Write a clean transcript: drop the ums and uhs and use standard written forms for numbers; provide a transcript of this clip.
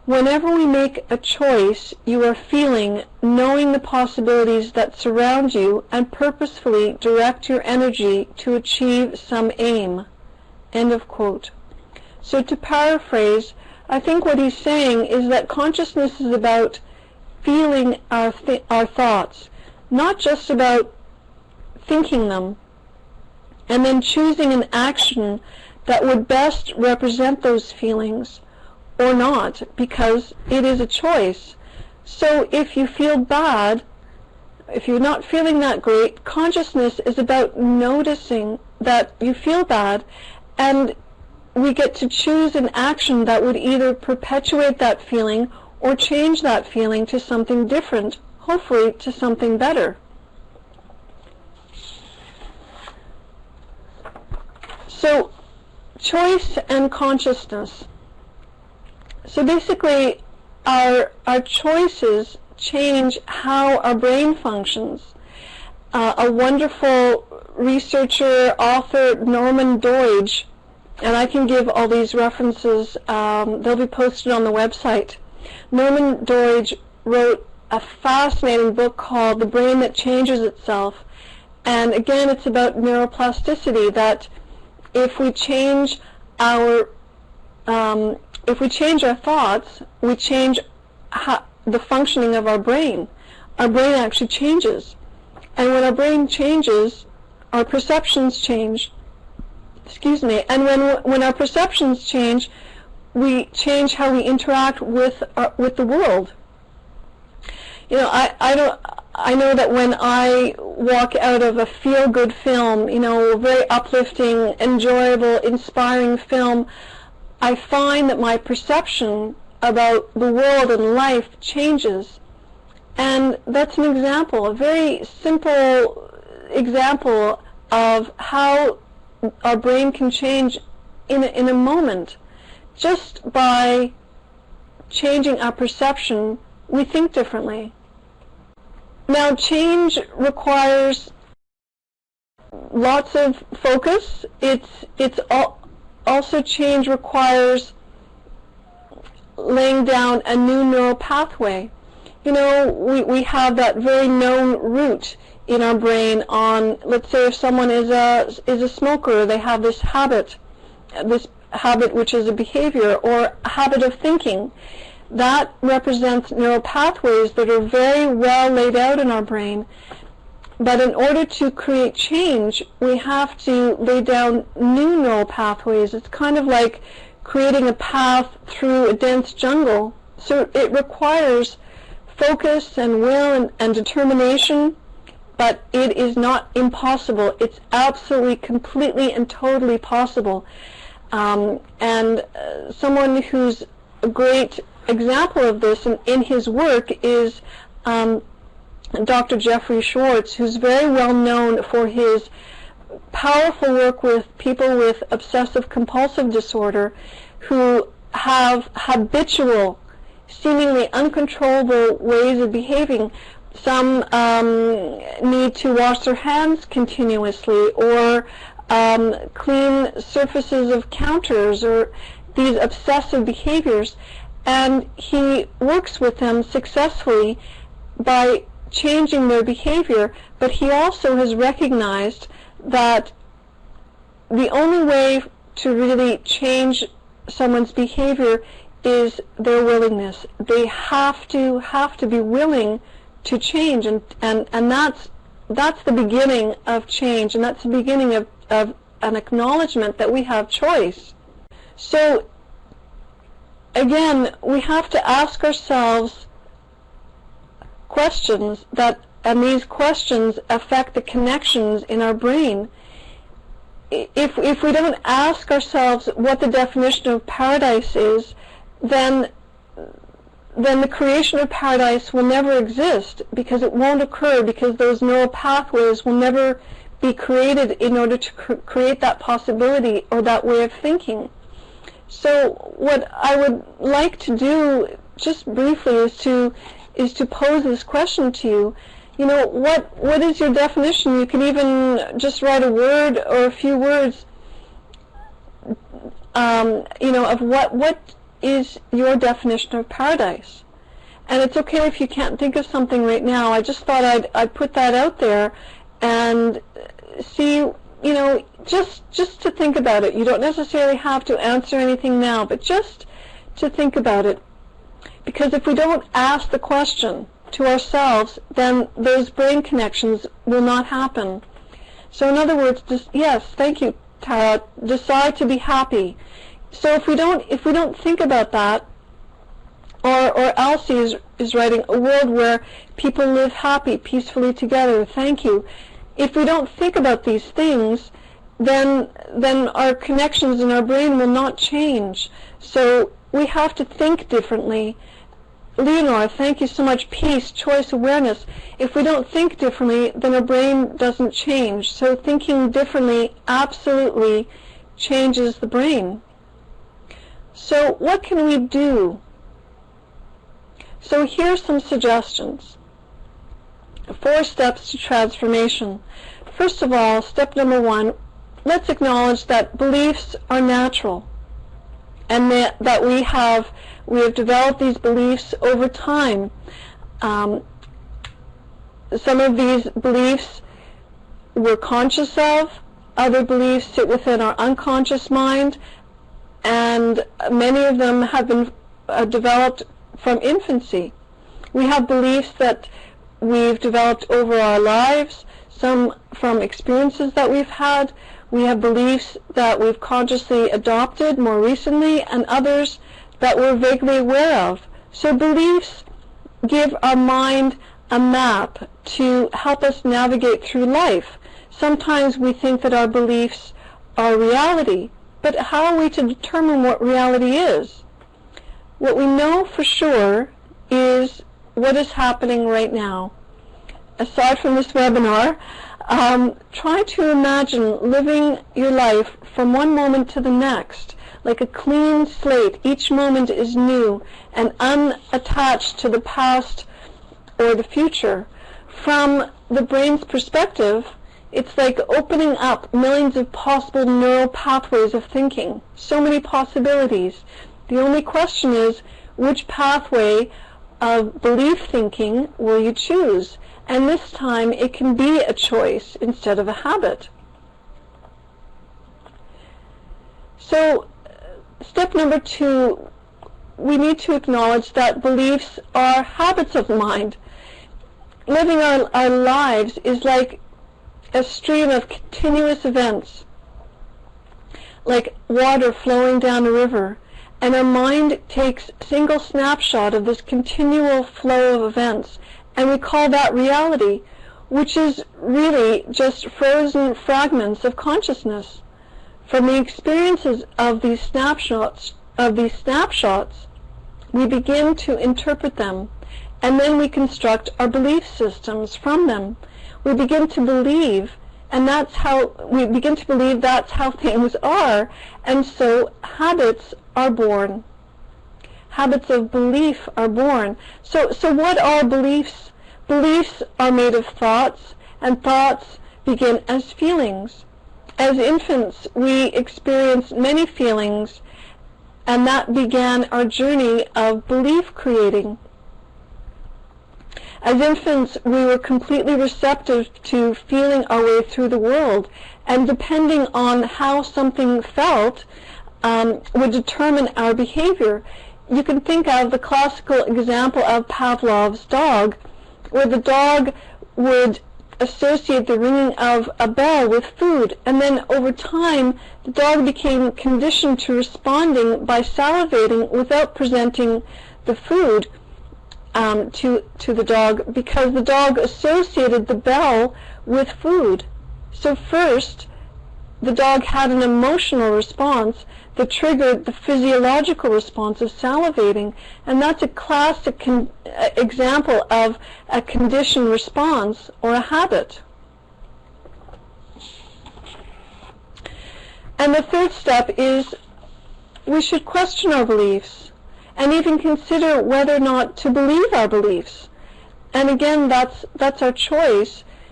Whenever we make a choice, you are feeling, knowing the possibilities that surround you, and purposefully direct your energy to achieve some aim. End of quote. So to paraphrase, I think what he's saying is that consciousness is about feeling our thoughts, not just about thinking them, and then choosing an action that would best represent those feelings, or not, because it is a choice. So if you feel bad, if you're not feeling that great, consciousness is about noticing that you feel bad, and we get to choose an action that would either perpetuate that feeling or change that feeling to something different, hopefully to something better. So, choice and consciousness. So basically, our choices change how our brain functions. A wonderful researcher, author, Norman Doidge, and I can give all these references, they'll be posted on the website. Norman Doidge wrote a fascinating book called The Brain That Changes Itself. And again, it's about neuroplasticity, that if we change our thoughts, we change the functioning of our brain. Our brain actually changes. And when our brain changes, our perceptions change. Excuse me. And when our perceptions change, we change how we interact with the world. You know, I know that when I walk out of a feel-good film, you know, a very uplifting, enjoyable, inspiring film, I find that my perception about the world and life changes. And that's an example, a very simple example of how our brain can change in a moment. Just by changing our perception, we think differently. Now, change requires lots of focus. Also, change requires laying down a new neural pathway. You know, we have that very known route in our brain on, let's say if someone is a smoker, they have this habit which is a behavior or a habit of thinking. That represents neural pathways that are very well laid out in our brain. But in order to create change, we have to lay down new neural pathways. It's kind of like creating a path through a dense jungle. So it requires focus and will and determination, but it is not impossible. It's absolutely, completely, and totally possible. Someone who's a great example of this in his work is Dr. Jeffrey Schwartz, who's very well known for his powerful work with people with obsessive-compulsive disorder who have habitual, seemingly uncontrollable ways of behaving. Some need to wash their hands continuously, or clean surfaces of counters, or these obsessive behaviors. And he works with them successfully by changing their behavior, but he also has recognized that the only way to really change someone's behavior is their willingness. They have to be willing to change, and that's the beginning of change, and that's the beginning of an acknowledgement that we have choice. So again, we have to ask ourselves questions and these questions affect the connections in our brain. If we don't ask ourselves what the definition of paradise is, then the creation of paradise will never exist, because it won't occur, because those neural pathways will never be created in order to create that possibility or that way of thinking. So what I would like to do, just briefly, is to pose this question to you. You know, what is your definition? You can even just write a word or a few words, you know, of what is your definition of paradise? And it's okay if you can't think of something right now. I just thought I'd put that out there and see, just to think about it. You don't necessarily have to answer anything now, but just to think about it. Because if we don't ask the question to ourselves, then those brain connections will not happen. So in other words, yes, thank you, Tara, decide to be happy. So if we don't think about that, or Elsie is writing a world where people live happy, peacefully together, thank you. If we don't think about these things, then our connections in our brain will not change. So we have to think differently. Leonora, thank you so much. Peace, choice, awareness. If we don't think differently, then our brain doesn't change. So thinking differently absolutely changes the brain. So what can we do? So here's some suggestions. 4 steps to transformation. First of all, step number 1, let's acknowledge that beliefs are natural, and that we have developed these beliefs over time. Some of these beliefs we're conscious of, other beliefs sit within our unconscious mind, and many of them have been developed from infancy. We have beliefs that we've developed over our lives, some from experiences that we've had. We have beliefs that we've consciously adopted more recently, and others that we're vaguely aware of. So beliefs give our mind a map to help us navigate through life. Sometimes we think that our beliefs are reality, but how are we to determine what reality is? What we know for sure is what is happening right now. Aside from this webinar, try to imagine living your life from one moment to the next, like a clean slate. Each moment is new and unattached to the past or the future. From the brain's perspective, it's like opening up millions of possible neural pathways of thinking. So many possibilities. The only question is, which pathway of belief thinking will you choose? And this time it can be a choice instead of a habit. So step number 2, we need to acknowledge that beliefs are habits of mind. Living our lives is like a stream of continuous events, like water flowing down a river. And our mind takes a single snapshot of this continual flow of events, and we call that reality, which is really just frozen fragments of consciousness. From the experiences of these snapshots, we begin to interpret them, and then we construct our belief systems from them. We begin to believe, and that's how things are, and so habits are born. Habits of belief are born. So what are beliefs? Beliefs are made of thoughts, and thoughts begin as feelings. As infants, we experience many feelings, and that began our journey of belief creating. As infants, we were completely receptive to feeling our way through the world, and depending on how something felt, would determine our behavior. You can think of the classical example of Pavlov's dog, where the dog would associate the ringing of a bell with food, and then over time the dog became conditioned to responding by salivating without presenting the food to the dog, because the dog associated the bell with food. So first, the dog had an emotional response that triggered the physiological response of salivating, and that's a classic example of a conditioned response or a habit. And the third step is we should question our beliefs and even consider whether or not to believe our beliefs. And again, that's our choice.